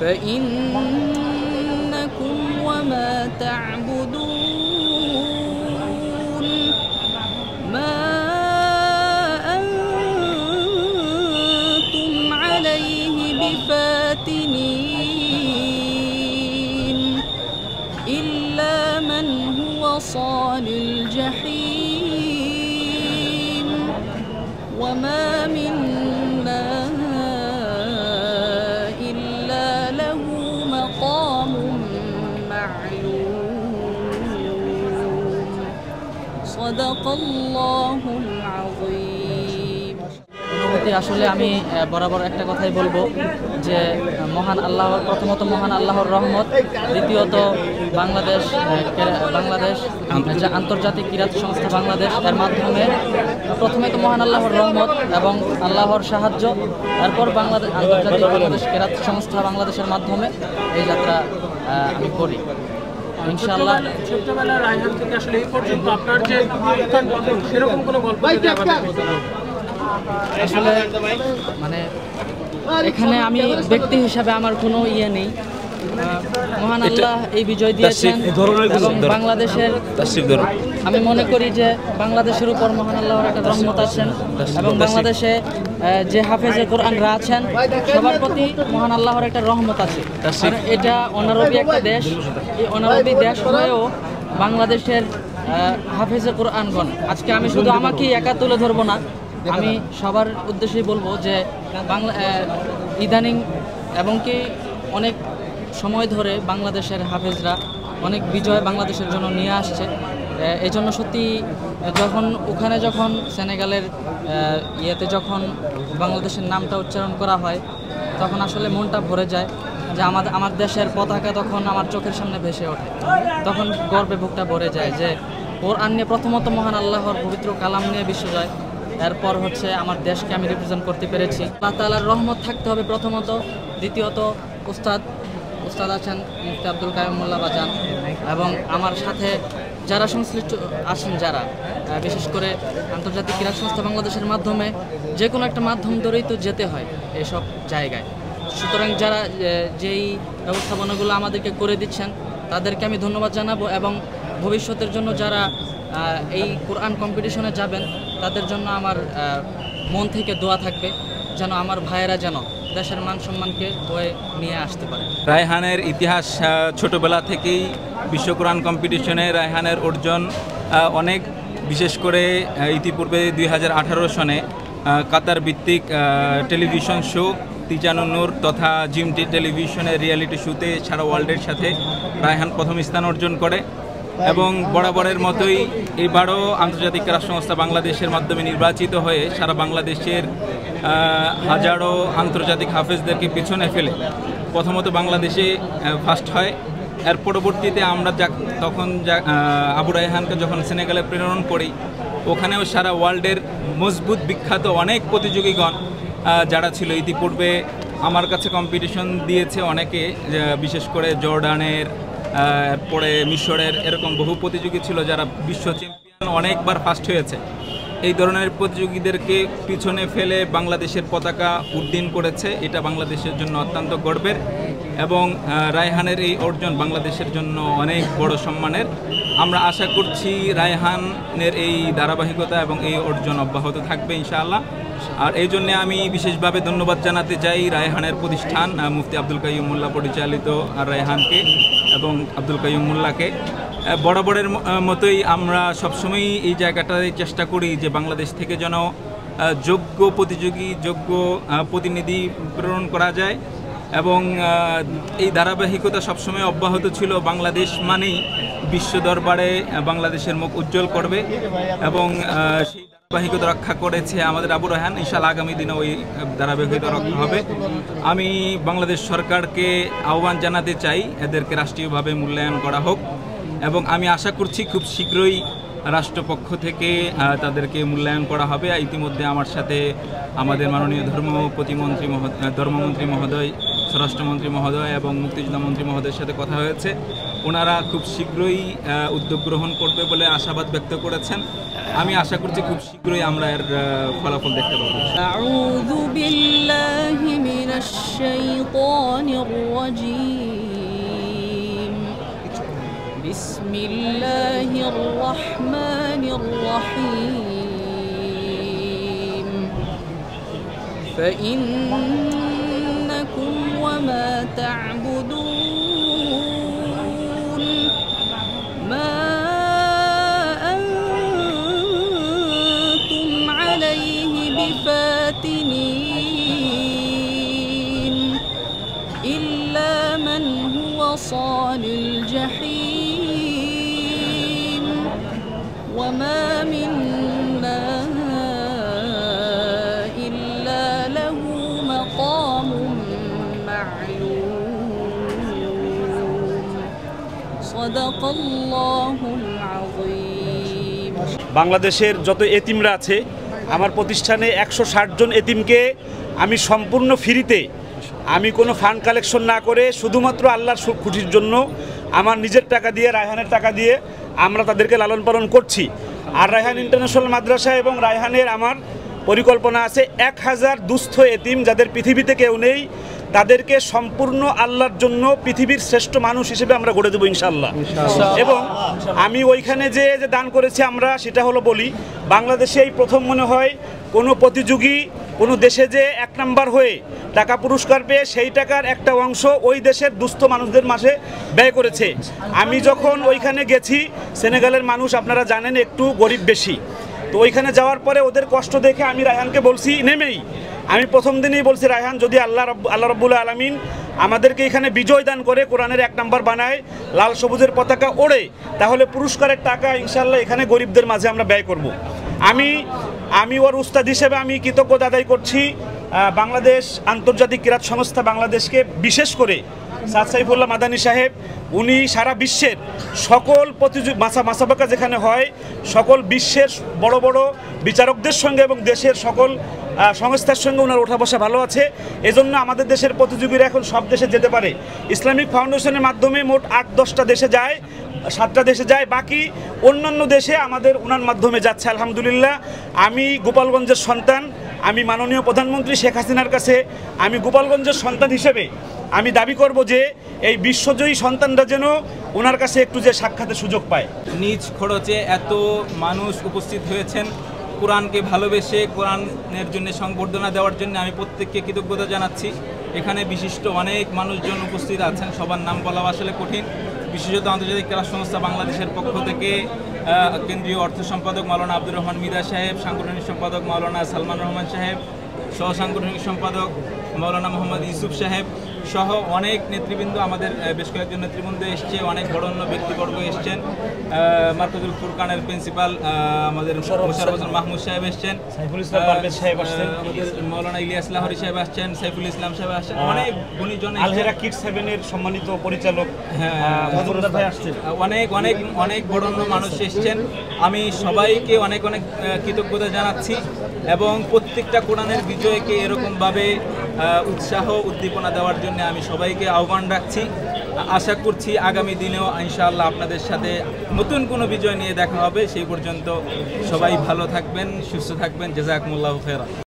فإنكم وما تعبدون ما أنتم عليه بفاتنين إلا من هو صال الجحيم وما منا إلا له مقام معلوم صدق الله العظيم। আসলে আমি বরাবর একটা কথাই বলবো যে মহান আল্লাহর, প্রথমত মহান আল্লাহর রহমত, দ্বিতীয়ত বাংলাদেশ আন্তর্জাতিক ক্রীড়া সংস্থা বাংলাদেশ এর মাধ্যমে প্রথমে তো মহান আল্লাহর রহমত এবং আল্লাহর সাহায্য, তারপর বাংলাদেশ আন্তর্জাতিক বাংলাদেশ ক্রীড়া সংস্থা বাংলাদেশের মাধ্যমে এই যাত্রা আমি করি ইনশাআল্লাহ। ছোটবেলা রায়হান থেকে আসলে এই পর্যন্ত আপনার যে সেরকম কোনো গল্প আসলে মানে এখানে আমি ব্যক্তি হিসাবে আমার কোনো ইয়ে নেই, মহান আল্লাহ এই বিজয় দিয়েছেন এবং বাংলাদেশের, আমি মনে করি যে বাংলাদেশের উপর মহান আল্লাহর একটা রহমত আছেন এবং বাংলাদেশে যে হাফেজে কোরআনরা আছেন সবার প্রতি মহান আল্লাহর একটা রহমত আছে। এটা অনারবি একটা দেশ, এই অনারবি দেশ হয়েও বাংলাদেশের হাফেজে কোরআনগণ, আজকে আমি শুধু আমাকেই একা তুলে ধরবো না, আমি সবার উদ্দেশ্যেই বলবো যে ইদানিং এবং কি অনেক সময় ধরে বাংলাদেশের হাফেজরা অনেক বিজয় বাংলাদেশের জন্য নিয়ে আসছে। এই জন্য সত্যি যখন সেনেগালের ইয়েতে যখন বাংলাদেশের নামটা উচ্চারণ করা হয় তখন আসলে মনটা ভরে যায় যে আমার দেশের পতাকা তখন আমার চোখের সামনে ভেসে ওঠে, তখন গর্বে বুকটা ভরে যায় যে কোরআন নিয়ে প্রথমত মহান আল্লাহর পবিত্র কালাম নিয়ে বিশ্বজয়, এরপর হচ্ছে আমার দেশকে আমি রিপ্রেজেন্ট করতে পেরেছি। আল্লাহ তাআলার রহমত থাকতে হবে প্রথমত, দ্বিতীয়ত উস্তাদ আছেন মুফতি আব্দুল কাইয়ুম মোল্লা বাজান এবং আমার সাথে যারা সংশ্লিষ্ট আছেন, যারা বিশেষ করে আন্তর্জাতিক ক্রীড়া সংস্থা বাংলাদেশের মাধ্যমে যে কোনো একটা মাধ্যম ধরেই তো যেতে হয় এইসব জায়গায়। সুতরাং যারা যেই ব্যবস্থাপনাগুলো আমাদেরকে করে দিচ্ছেন তাদেরকে আমি ধন্যবাদ জানাবো এবং ভবিষ্যতের জন্য যারা এই কোরআন কম্পিটিশনে যাবেন তাদের জন্য আমার মন থেকে দোয়া থাকবে যেন আমার ভাইয়েরা যেন দেশের মান সম্মানকে বয়ে নিয়ে আসতে পারে। রায়হানের ইতিহাস ছোটবেলা থেকেই বিশ্ব কোরআন কম্পিটিশনে রায়হানের অর্জন অনেক, বিশেষ করে ইতিপূর্বে 2018 সনে কাতার ভিত্তিক টেলিভিশন শো তিজানুর তথা জিমটি টেলিভিশনের রিয়েলিটি শোতে সারা ওয়ার্ল্ডের সাথে রায়হান প্রথম স্থান অর্জন করে এবং বরাবরের মতোই এবারও আন্তর্জাতিক ক্রীড়া সংস্থা বাংলাদেশের মাধ্যমে নির্বাচিত হয়ে সারা বাংলাদেশের হাজারো আন্তর্জাতিক হাফেজদেরকে পিছনে ফেলে প্রথমত বাংলাদেশে ফার্স্ট হয়। এর পরবর্তীতে আমরা তখন আবু রায়হানকে যখন সেনেগালে প্রেরণ করি, ওখানেও সারা ওয়ার্ল্ডের মজবুত বিখ্যাত অনেক প্রতিযোগীগণ যারা ছিল, ইতিপূর্বে আমার কাছে কম্পিটিশন দিয়েছে অনেকে, বিশেষ করে জর্ডানের, এরপরে মিশরের, এরকম বহু প্রতিযোগী ছিল যারা বিশ্ব চ্যাম্পিয়ন অনেকবার ফার্স্ট হয়েছে। এই ধরনের প্রতিযোগীদেরকে পিছনে ফেলে বাংলাদেশের পতাকা উড্ডীন করেছে, এটা বাংলাদেশের জন্য অত্যন্ত গর্বের এবং রায়হানের এই অর্জন বাংলাদেশের জন্য অনেক বড় সম্মানের। আমরা আশা করছি রায়হানের এই ধারাবাহিকতা এবং এই অর্জন অব্যাহত থাকবে ইনশাআল্লাহ। আর এই জন্য আমি বিশেষভাবে ধন্যবাদ জানাতে চাই রায়হানের প্রতিষ্ঠান মুফতি আব্দুল কাইয়ুম মোল্লা পরিচালিত আর রায়হানকে এবং আব্দুল কাইয়ুম মোল্লাকে। বরাবরের মতোই আমরা সবসময়ই এই জায়গাটায় চেষ্টা করি যে বাংলাদেশ থেকে যেন যোগ্য প্রতিযোগী, যোগ্য প্রতিনিধি প্রেরণ করা যায় এবং এই ধারাবাহিকতা সবসময় অব্যাহত ছিল। বাংলাদেশ মানেই বিশ্ব দরবারে বাংলাদেশের মুখ উজ্জ্বল করবে এবং সেই ধারাবাহিকতা রক্ষা করেছে আমাদের আবু রায়হান। ইনশাআল্লাহ আগামী দিনে ওই ধারাবাহিকতা রক্ষা হবে। আমি বাংলাদেশ সরকারকে আহ্বান জানাতে চাই এদেরকে রাষ্ট্রীয়ভাবে মূল্যায়ন করা হোক এবং আমি আশা করছি খুব শীঘ্রই রাষ্ট্রপক্ষ থেকে তাদেরকে মূল্যায়ন করা হবে। ইতিমধ্যে আমার সাথে আমাদের মাননীয় ধর্মমন্ত্রী মহোদয় স্বরাষ্ট্রমন্ত্রী মহোদয় এবং মুক্তিযোদ্ধা মন্ত্রী মহোদয়ের সাথে কথা হয়েছে। ওনারা খুব শীঘ্রই উদ্যোগ গ্রহণ করবে বলে আশাবাদ ব্যক্ত করেছেন। আমি আশা করছি খুব শীঘ্রই আমরা এর ফলাফল দেখতে পাবো। আউযু বিল্লাহি মিনাশ শাইতানির রাজীম। বিসমিল্লাহির রহমানির রহিম। ফাইন্নাকুম ওয়া মা তা'বুদুন মা فاتنين إلا من هو صال الجحيم وما منا إلا له مقام معلوم صدق الله العظيم। বাংলাদেশের যত এতিমরা আছে আমার প্রতিষ্ঠানে 160 জন এতিমকে আমি সম্পূর্ণ ফ্রিতে, আমি কোনো ফান্ড কালেকশন না করে শুধুমাত্র আল্লাহর খুশির জন্য আমার নিজের টাকা দিয়ে, রায়হানের টাকা দিয়ে আমরা তাদেরকে লালন পালন করছি। আর রায়হান ইন্টারন্যাশনাল মাদ্রাসা এবং রায়হানের আমার পরিকল্পনা আছে 1000 দুস্থ এতিম যাদের পৃথিবীতে কেউ নেই, তাদেরকে সম্পূর্ণ আল্লাহর জন্য পৃথিবীর শ্রেষ্ঠ মানুষ হিসেবে আমরা গড়ে দেবো ইনশাআল্লাহ। এবং আমি ওইখানে যে দান করেছি আমরা, সেটা হলো বলি, বাংলাদেশে এই প্রথম মনে হয় কোনো প্রতিযোগী কোনো দেশে যে 1 নাম্বার হয়ে টাকা পুরস্কার পেয়ে সেই টাকার একটা অংশ ওই দেশের দুস্থ মানুষদের মাঝে ব্যয় করেছে। আমি যখন ওইখানে গেছি, সেনেগালের মানুষ আপনারা জানেন একটু গরিব বেশি, তো ওইখানে যাওয়ার পরে ওদের কষ্ট দেখে আমি রায়হানকে বলছি নেমেই, আমি প্রথম দিনেই বলছি রায়হান যদি আল্লাহ রাব্বুল আলামিন আমাদেরকে এখানে বিজয় দান করে, কোরআনের 1 নাম্বার বানায়, লাল সবুজের পতাকা ওড়ে, তাহলে পুরস্কারের টাকা ইনশাল্লাহ এখানে গরিবদের মাঝে আমরা ব্যয় করব। আমি ওর উস্তাদ হিসেবে আমি কৃতজ্ঞতা আদায় করছি বাংলাদেশ আন্তর্জাতিক ক্রীড়া সংস্থা বাংলাদেশকে, বিশেষ করে সাদ সাইফুল্লাহ মাদানী সাহেব। উনি সারা বিশ্বের সকল মাসাবাকা যেখানে হয় সকল বিশ্বের বড় বড় বিচারকদের সঙ্গে এবং দেশের সকল সংস্থার সঙ্গে ওনার ওঠা বসা ভালো আছে। এজন্য আমাদের দেশের প্রতিযোগীরা এখন সব দেশে যেতে পারে। ইসলামিক ফাউন্ডেশনের মাধ্যমে মোট 8-10টা দেশে যায়, 7টা দেশে যায়, বাকি অন্যান্য দেশে আমাদের ওনার মাধ্যমে যাচ্ছে আলহামদুলিল্লাহ। আমি গোপালগঞ্জের সন্তান, আমি মাননীয় প্রধানমন্ত্রী শেখ হাসিনার কাছে আমি গোপালগঞ্জের সন্তান হিসেবে আমি দাবি করব যে এই বিশ্বজয়ী সন্তানরা যেন ওনার কাছে একটু যে সাক্ষাতের সুযোগ পায়। নিজ খরচে এত মানুষ উপস্থিত হয়েছেন কোরআনকে ভালোবেসে, কোরআনের জন্য সংবর্ধনা দেওয়ার জন্য আমি প্রত্যেককে কৃতজ্ঞতা জানাচ্ছি। এখানে বিশিষ্ট অনেক মানুষজন উপস্থিত আছেন, সবার নাম বলা আসলে কঠিন। বিশেষত আন্তর্জাতিক ক্রীড়া সংস্থা বাংলাদেশের পক্ষ থেকে কেন্দ্রীয় অর্থ সম্পাদক মাওলানা আব্দুর রহমান মিদা সাহেব, সাংগঠনিক সম্পাদক মাওলানা সালমান রহমান সাহেব, সহ সাংগঠনিক সম্পাদক মাওলানা মোহাম্মদ ইউসুফ সাহেব সহ অনেক নেতৃবৃন্দ, আমাদের বেশ কয়েকজন নেতৃবৃন্দ এসছে, অনেক বরেণ্য ব্যক্তিবর্গ এসছেন। মার্কাজুল ফুরকানের প্রিন্সিপাল আমাদের মোশাররফ হোসেন মাহমুদ সাহেব এসছেন, সাইফুল ইসলাম পারভেজ সাহেব আসছেন, আমাদের মাওলানা ইলিয়াস লাহোরী সাহেব আসছেন, সাইফুল ইসলাম সাহেব আসছেন, অনেক গুণীজন, আলহেরা কিডস হেভেনের সম্মানিত পরিচালক ভাই আসছেন, অনেক বরেণ্য মানুষ এসছেন। আমি সবাইকে অনেক কৃতজ্ঞতা জানাচ্ছি এবং প্রত্যেকটা কোরআনের বিজয়কে এরকমভাবে উৎসাহ উদ্দীপনা দেওয়ার জন্য আমি সবাইকে আহ্বান রাখছি। আশা করছি আগামী দিনেও ইনশাআল্লাহ আপনাদের সাথে নতুন কোনো বিজয় নিয়ে দেখা হবে। সেই পর্যন্ত সবাই ভালো থাকবেন, সুস্থ থাকবেন। জাযাকুমুল্লাহু খায়রান।